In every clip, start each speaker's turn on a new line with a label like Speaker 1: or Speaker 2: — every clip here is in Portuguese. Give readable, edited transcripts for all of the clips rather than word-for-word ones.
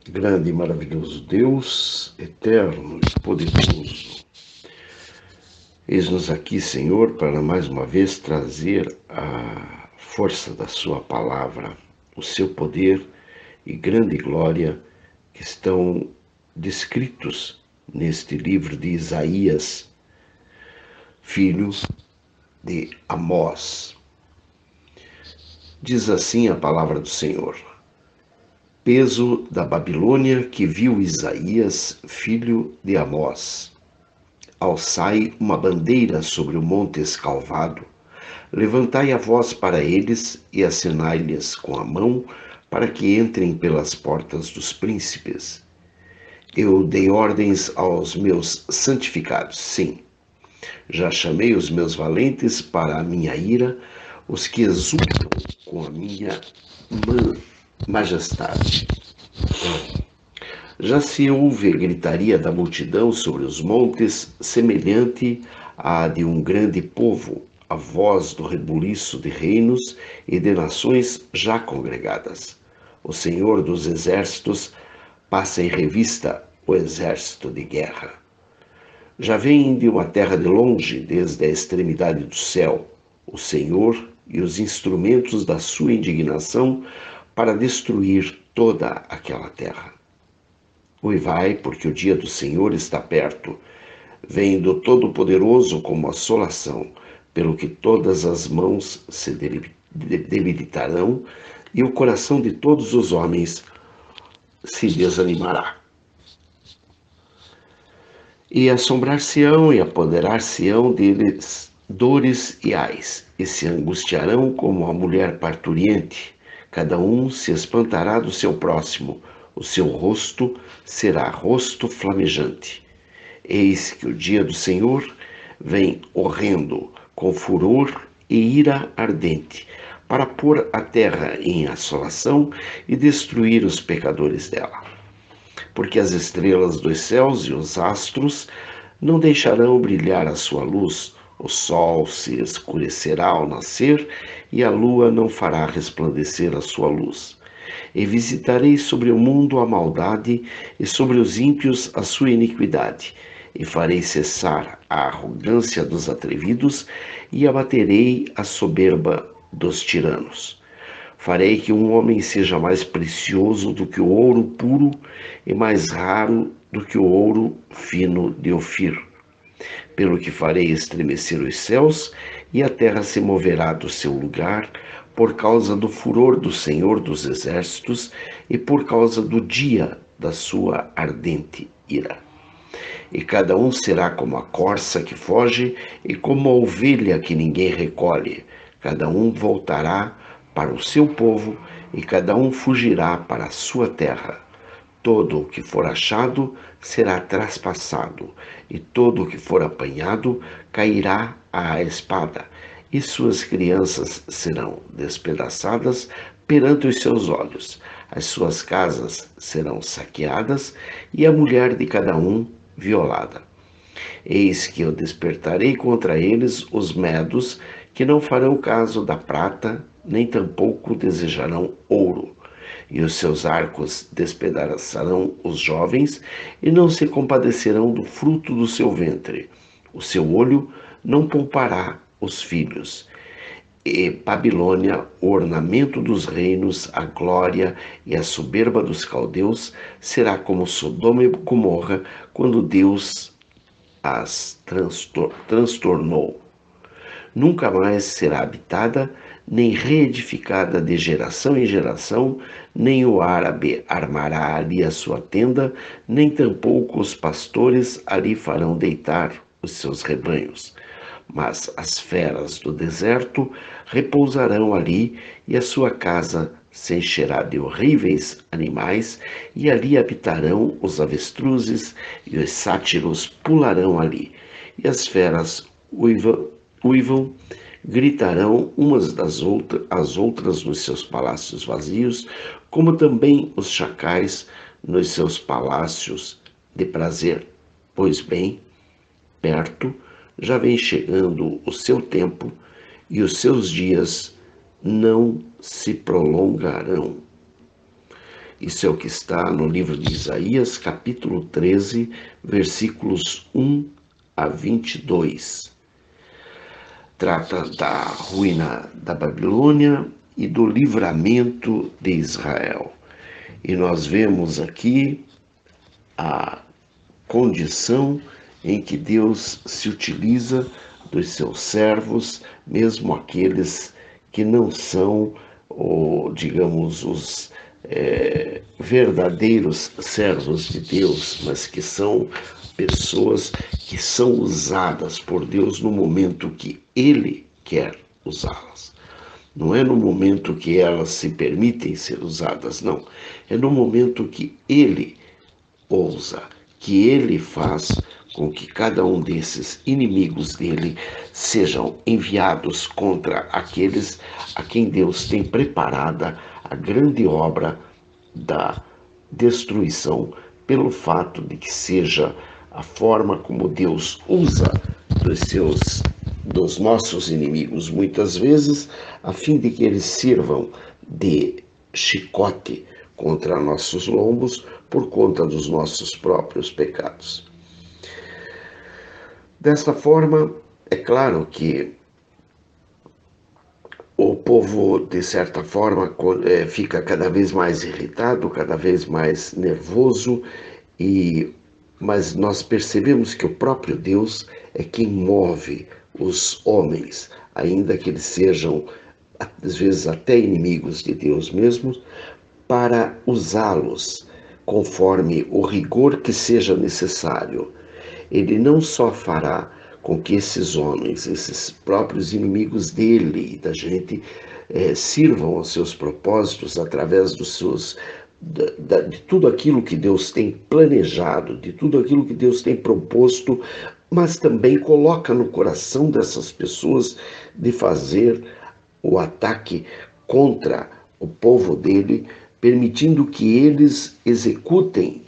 Speaker 1: Grande e maravilhoso Deus, eterno e poderoso, eis-nos aqui, Senhor, para mais uma vez trazer a força da Sua palavra, o seu poder e grande glória que estão descritos neste livro de Isaías, filho de Amós. Diz assim a palavra do Senhor: peso da Babilônia que viu Isaías, filho de Amós. Alçai uma bandeira sobre o monte escalvado, levantai a voz para eles e acenai-lhes com a mão, para que entrem pelas portas dos príncipes. Eu dei ordens aos meus santificados, sim. Já chamei os meus valentes para a minha ira, os que exultam com a minha majestade. Já se ouve gritaria da multidão sobre os montes, semelhante à de um grande povo, a voz do rebuliço de reinos e de nações já congregadas. O Senhor dos exércitos passa em revista o exército de guerra. Já vem de uma terra de longe, desde a extremidade do céu, o Senhor e os instrumentos da sua indignação para destruir toda aquela terra. Uivai, porque o dia do Senhor está perto. Vem do Todo-Poderoso como assolação, pelo que todas as mãos se debilitarão e o coração de todos os homens se desanimará. E assombrar-se-ão e apoderar-se-ão deles dores e ais, e se angustiarão como a mulher parturiente. Cada um se espantará do seu próximo, o seu rosto será rosto flamejante. Eis que o dia do Senhor vem horrendo, com furor e ira ardente, para pôr a terra em assolação e destruir os pecadores dela. Porque as estrelas dos céus e os astros não deixarão brilhar a sua luz, o sol se escurecerá ao nascer e a lua não fará resplandecer a sua luz. E visitarei sobre o mundo a maldade e sobre os ímpios a sua iniquidade, e farei cessar a arrogância dos atrevidos e abaterei a soberba dos tiranos. Farei que um homem seja mais precioso do que o ouro puro e mais raro do que o ouro fino de Ofir. Pelo que farei estremecer os céus e a terra se moverá do seu lugar por causa do furor do Senhor dos Exércitos e por causa do dia da sua ardente ira. E cada um será como a corça que foge e como a ovelha que ninguém recolhe. Cada um voltará para o seu povo e cada um fugirá para a sua terra. Todo o que for achado será traspassado, e todo o que for apanhado cairá à espada, e suas crianças serão despedaçadas perante os seus olhos. As suas casas serão saqueadas, e a mulher de cada um violada. Eis que eu despertarei contra eles os medos, que não farão caso da prata, nem tampouco desejarão ouro. E os seus arcos despedaçarão os jovens, e não se compadecerão do fruto do seu ventre. O seu olho não poupará os filhos. E Babilônia, o ornamento dos reinos, a glória e a soberba dos caldeus, será como Sodoma e Gomorra, quando Deus as transtornou. Nunca mais será habitada, nem reedificada de geração em geração, nem o árabe armará ali a sua tenda, nem tampouco os pastores ali farão deitar os seus rebanhos. Mas as feras do deserto repousarão ali, e a sua casa se encherá de horríveis animais, e ali habitarão os avestruzes, e os sátiros pularão ali, e as feras uivam, gritarão umas às outras nos seus palácios vazios, como também os chacais nos seus palácios de prazer. Pois bem, perto já vem chegando o seu tempo, e os seus dias não se prolongarão. Isso é o que está no livro de Isaías, capítulo 13, versículos 1 a 22. Trata da ruína da Babilônia e do livramento de Israel. E nós vemos aqui a condição em que Deus se utiliza dos seus servos, mesmo aqueles que não são, digamos, os verdadeiros servos de Deus, mas que são pessoas que são usadas por Deus no momento que Ele quer usá-las. Não é no momento que elas se permitem ser usadas, não. É no momento que Ele ousa, que Ele faz com que cada um desses inimigos dele sejam enviados contra aqueles a quem Deus tem preparada a grande obra da destruição, pelo fato de que seja a forma como Deus usa dos nossos inimigos, muitas vezes, a fim de que eles sirvam de chicote contra nossos lombos por conta dos nossos próprios pecados. Desta forma, é claro que o povo, de certa forma, fica cada vez mais irritado, cada vez mais nervoso, mas nós percebemos que o próprio Deus é quem move os homens, ainda que eles sejam, às vezes, até inimigos de Deus mesmo, para usá-los conforme o rigor que seja necessário. Ele não só fará com que esses homens, esses próprios inimigos dele e da gente, sirvam aos seus propósitos através de tudo aquilo que Deus tem planejado, de tudo aquilo que Deus tem proposto, mas também coloca no coração dessas pessoas de fazer o ataque contra o povo dele, permitindo que eles executem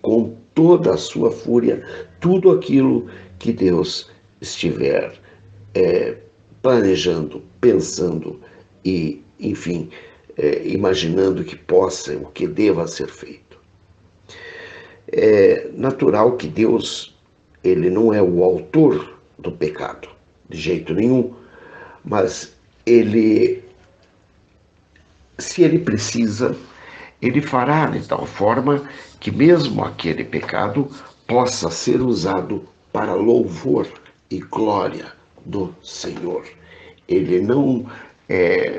Speaker 1: com toda a sua fúria tudo aquilo que Deus estiver planejando, pensando e, enfim, imaginando que possa, o que deva ser feito. É natural que Deus, ele não é o autor do pecado, de jeito nenhum, mas se ele precisa, ele fará de tal forma que mesmo aquele pecado possa ser usado para louvor e glória do Senhor. Ele não,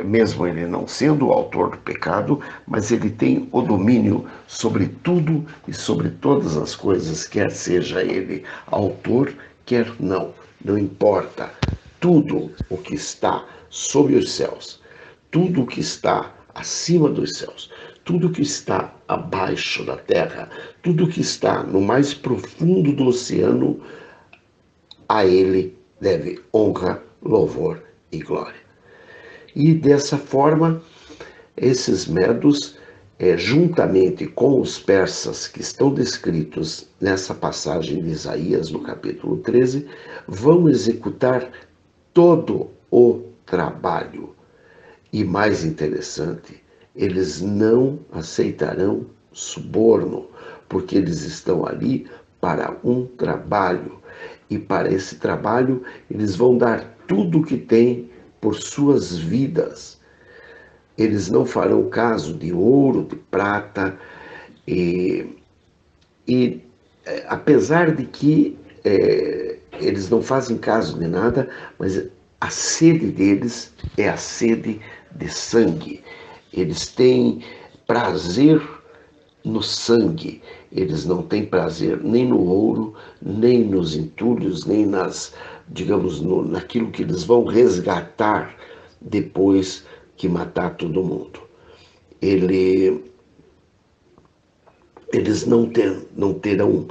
Speaker 1: mesmo ele não sendo o autor do pecado, mas ele tem o domínio sobre tudo e sobre todas as coisas, quer seja ele autor, quer não. Não importa. Tudo o que está sob os céus, tudo o que está acima dos céus, tudo que está abaixo da terra, tudo que está no mais profundo do oceano, a ele deve honra, louvor e glória. E dessa forma, esses medos, juntamente com os persas que estão descritos nessa passagem de Isaías, no capítulo 13, vão executar todo o trabalho. E mais interessante, eles não aceitarão suborno, porque eles estão ali para um trabalho. E para esse trabalho, eles vão dar tudo o que têm por suas vidas. Eles não farão caso de ouro, de prata, apesar de que eles não fazem caso de nada, mas a sede deles é a sede de sangue. Eles têm prazer no sangue. Eles não têm prazer nem no ouro, nem nos entulhos, nem naquilo que eles vão resgatar depois que matar todo mundo. Eles não terão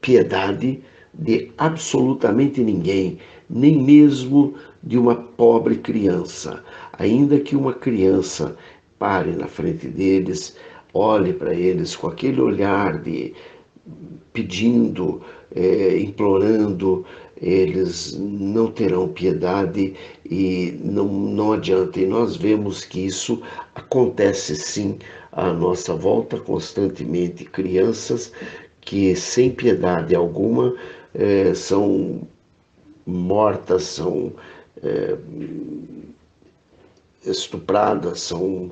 Speaker 1: piedade de absolutamente ninguém, nem mesmo de uma pobre criança. Ainda que uma criança pare na frente deles, olhe para eles com aquele olhar de pedindo, implorando, eles não terão piedade e não adianta. E nós vemos que isso acontece sim à nossa volta constantemente. Crianças que, sem piedade alguma, são mortas, são estupradas, são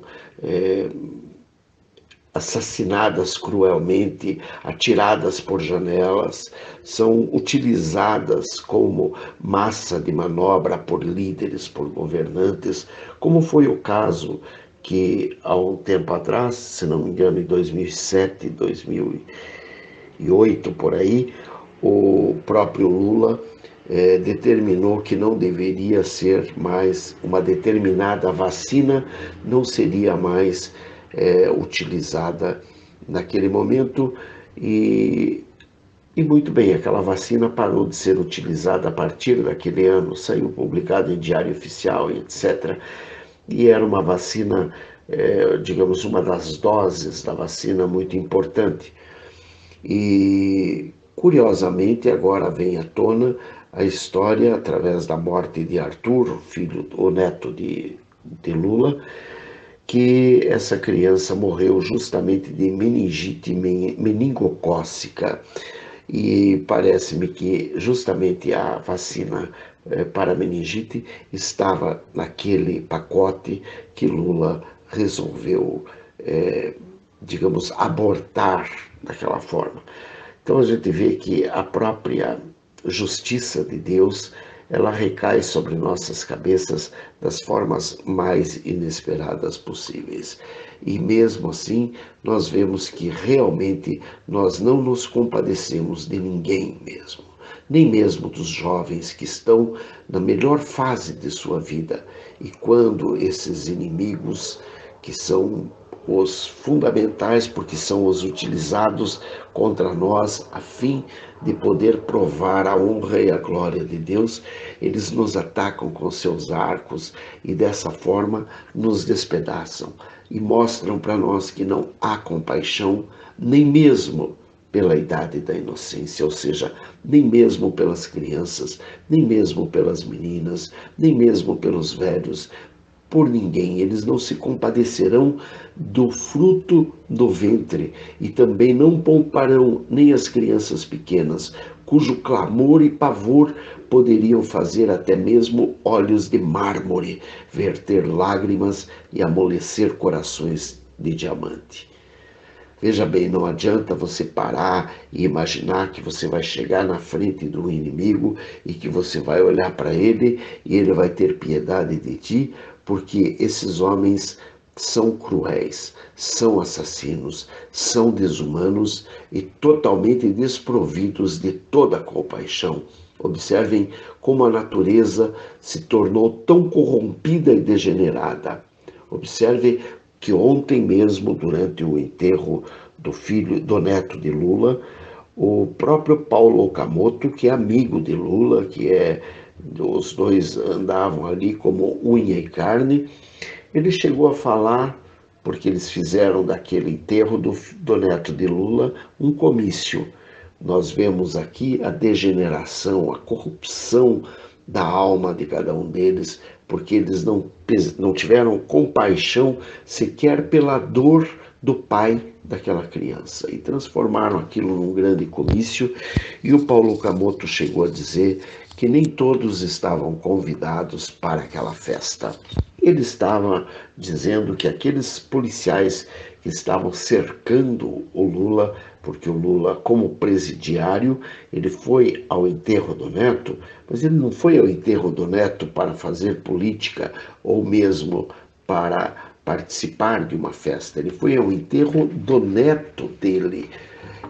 Speaker 1: assassinadas cruelmente, atiradas por janelas, são utilizadas como massa de manobra por líderes, por governantes, como foi o caso que há um tempo atrás, se não me engano, em 2007, 2008, por aí, o próprio Lula determinou que não deveria ser mais uma determinada vacina, não seria mais utilizada naquele momento e muito bem, aquela vacina parou de ser utilizada a partir daquele ano, saiu publicado em Diário Oficial, etc. E era uma vacina, digamos, uma das doses da vacina muito importante. E, curiosamente, agora vem à tona a história, através da morte de Arthur, filho, o neto de Lula, que essa criança morreu justamente de meningite meningocócica. E parece-me que justamente a vacina para a meningite estava naquele pacote que Lula resolveu, digamos, abortar daquela forma. Então a gente vê que a própria justiça de Deus, ela recai sobre nossas cabeças das formas mais inesperadas possíveis. E mesmo assim, nós vemos que realmente nós não nos compadecemos de ninguém mesmo, nem mesmo dos jovens que estão na melhor fase de sua vida. E quando esses inimigos, que são os fundamentais, porque são os utilizados contra nós a fim de poder provar a honra e a glória de Deus, eles nos atacam com seus arcos e dessa forma nos despedaçam e mostram para nós que não há compaixão nem mesmo pela idade da inocência, ou seja, nem mesmo pelas crianças, nem mesmo pelas meninas, nem mesmo pelos velhos, por ninguém. Eles não se compadecerão do fruto do ventre e também não pouparão nem as crianças pequenas, cujo clamor e pavor poderiam fazer até mesmo olhos de mármore verter lágrimas e amolecer corações de diamante. Veja bem, não adianta você parar e imaginar que você vai chegar na frente do inimigo e que você vai olhar para ele e ele vai ter piedade de ti, porque esses homens são cruéis, são assassinos, são desumanos e totalmente desprovidos de toda compaixão. Observem como a natureza se tornou tão corrompida e degenerada. Observe que ontem mesmo, durante o enterro do neto de Lula, o próprio Paulo Okamoto, que é amigo de Lula, os dois andavam ali como unha e carne, ele chegou a falar, porque eles fizeram daquele enterro do neto de Lula um comício. Nós vemos aqui a degeneração, a corrupção da alma de cada um deles, porque eles não tiveram compaixão sequer pela dor do pai daquela criança e transformaram aquilo num grande comício. E o Paulo Okamoto chegou a dizer que nem todos estavam convidados para aquela festa. Ele estava dizendo que aqueles policiais que estavam cercando o Lula, porque o Lula, como presidiário, ele foi ao enterro do neto, mas ele não foi ao enterro do neto para fazer política ou mesmo para participar de uma festa. Ele foi ao enterro do neto dele.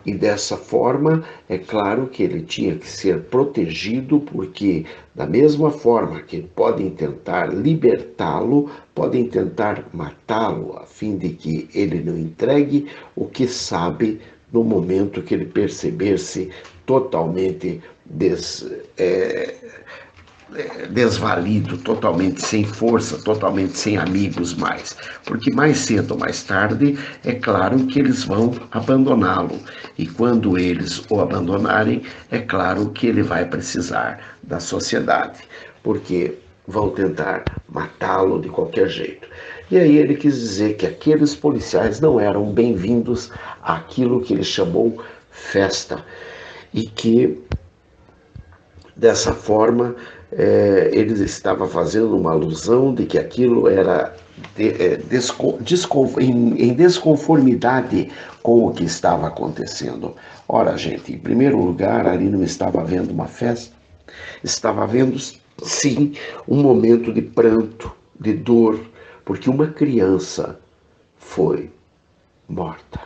Speaker 1: E dessa forma, é claro que ele tinha que ser protegido, porque da mesma forma que podem tentar libertá-lo, podem tentar matá-lo, a fim de que ele não entregue o que sabe no momento que ele perceber-se totalmente desvalido, totalmente sem força, totalmente sem amigos mais. Porque mais cedo ou mais tarde, é claro que eles vão abandoná-lo. E quando eles o abandonarem, é claro que ele vai precisar da sociedade, porque vão tentar matá-lo de qualquer jeito. E aí ele quis dizer que aqueles policiais não eram bem-vindos àquilo que ele chamou festa, e que dessa forma ele estava fazendo uma alusão de que aquilo era em desconformidade com o que estava acontecendo. Ora, gente, em primeiro lugar, ali não estava havendo uma festa, estava havendo, sim, um momento de pranto, de dor, porque uma criança foi morta.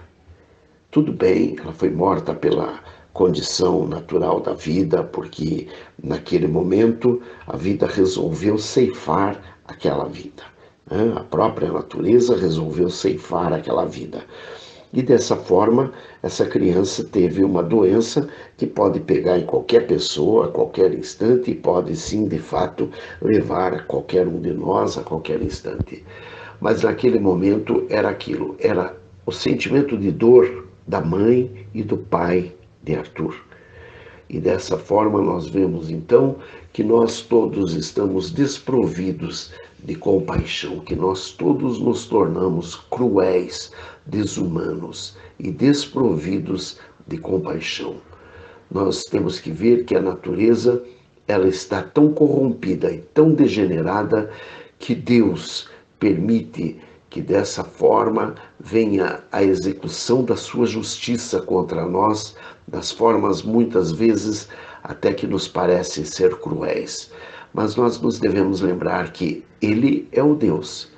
Speaker 1: Tudo bem, ela foi morta pela condição natural da vida, porque naquele momento a vida resolveu ceifar aquela vida, né? A própria natureza resolveu ceifar aquela vida. E dessa forma, essa criança teve uma doença que pode pegar em qualquer pessoa, a qualquer instante, e pode sim, de fato, levar a qualquer um de nós a qualquer instante. Mas naquele momento era aquilo, era o sentimento de dor da mãe e do pai de Arthur. E dessa forma nós vemos então que nós todos estamos desprovidos de compaixão, que nós todos nos tornamos cruéis, desumanos e desprovidos de compaixão. Nós temos que ver que a natureza, ela está tão corrompida e tão degenerada que Deus permite que dessa forma venha a execução da sua justiça contra nós, das formas muitas vezes até que nos parecem ser cruéis. Mas nós nos devemos lembrar que Ele é o Deus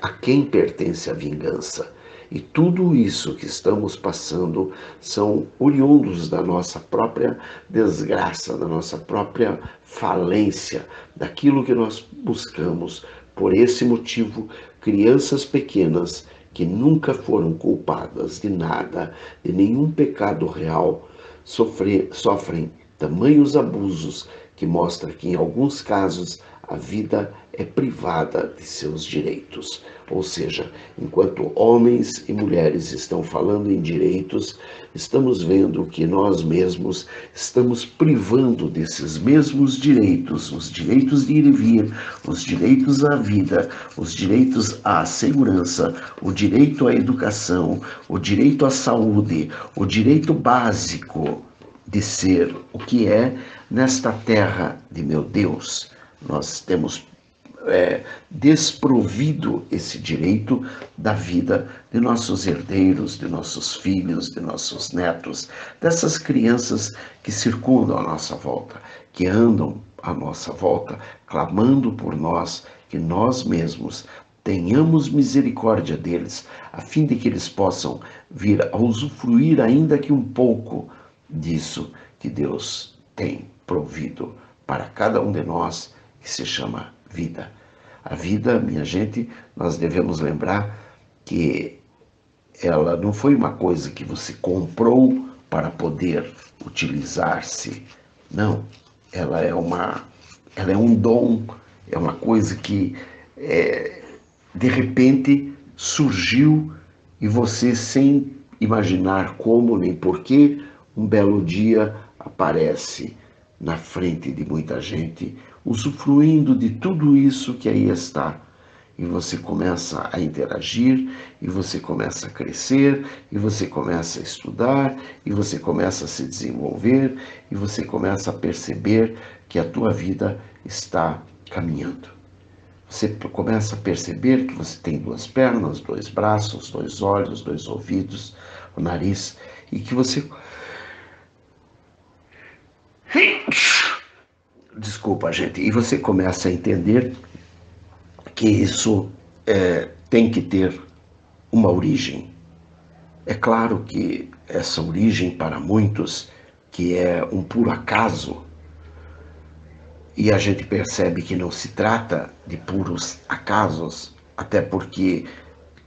Speaker 1: a quem pertence a vingança. E tudo isso que estamos passando são oriundos da nossa própria desgraça, da nossa própria falência, daquilo que nós buscamos. Por esse motivo, crianças pequenas que nunca foram culpadas de nada, de nenhum pecado real, sofrem tamanhos abusos que mostram que, em alguns casos, a vida é privada de seus direitos. Ou seja, enquanto homens e mulheres estão falando em direitos, estamos vendo que nós mesmos estamos privando desses mesmos direitos, os direitos de ir e vir, os direitos à vida, os direitos à segurança, o direito à educação, o direito à saúde, o direito básico de ser o que é nesta terra de meu Deus. Nós temos desprovido esse direito da vida de nossos herdeiros, de nossos filhos, de nossos netos, dessas crianças que circundam à nossa volta, que andam à nossa volta, clamando por nós, que nós mesmos tenhamos misericórdia deles, a fim de que eles possam vir a usufruir ainda que um pouco disso que Deus tem provido para cada um de nós, que se chama vida. A vida, minha gente, nós devemos lembrar que ela não foi uma coisa que você comprou para poder utilizar-se. Não, ela é um dom, é uma coisa que de repente surgiu e você, sem imaginar como nem porquê, um belo dia aparece na frente de muita gente, usufruindo de tudo isso que aí está. E você começa a interagir, e você começa a crescer, e você começa a estudar, e você começa a se desenvolver, e você começa a perceber que a tua vida está caminhando. Você começa a perceber que você tem duas pernas, dois braços, dois olhos, dois ouvidos, o nariz, e que você... Desculpa, gente. E você começa a entender que isso tem que ter uma origem. É claro que essa origem, para muitos, que é um puro acaso, e a gente percebe que não se trata de puros acasos, até porque,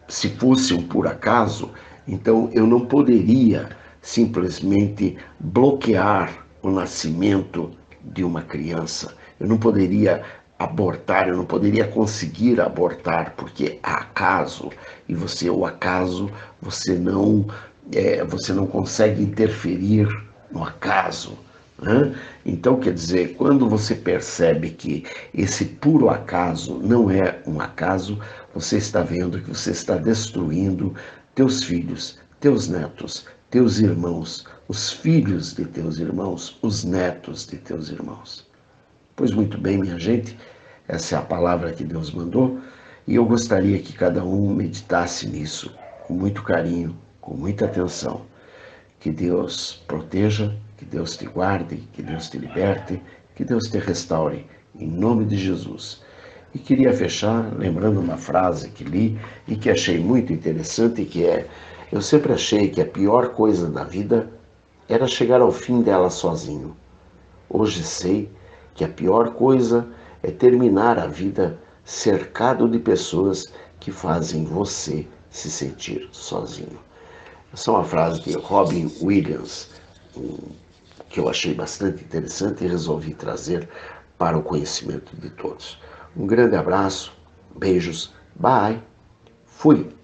Speaker 1: se fosse um puro acaso, então eu não poderia simplesmente bloquear o nascimento de uma criança. eu não poderia abortar, eu não poderia conseguir abortar, porque há acaso, e você, o acaso, você não consegue interferir no acaso, né? Então, quer dizer, quando você percebe que esse puro acaso não é um acaso, você está vendo que você está destruindo teus filhos, teus netos, teus irmãos, os filhos de teus irmãos, os netos de teus irmãos. Pois muito bem, minha gente, essa é a palavra que Deus mandou e eu gostaria que cada um meditasse nisso com muito carinho, com muita atenção. Que Deus proteja, que Deus te guarde, que Deus te liberte, que Deus te restaure, em nome de Jesus. E queria fechar lembrando uma frase que li e que achei muito interessante, que é: eu sempre achei que a pior coisa da vida era chegar ao fim dela sozinho. Hoje sei que a pior coisa é terminar a vida cercado de pessoas que fazem você se sentir sozinho. Essa é uma frase de Robin Williams, que eu achei bastante interessante e resolvi trazer para o conhecimento de todos. Um grande abraço, beijos, bye, fui!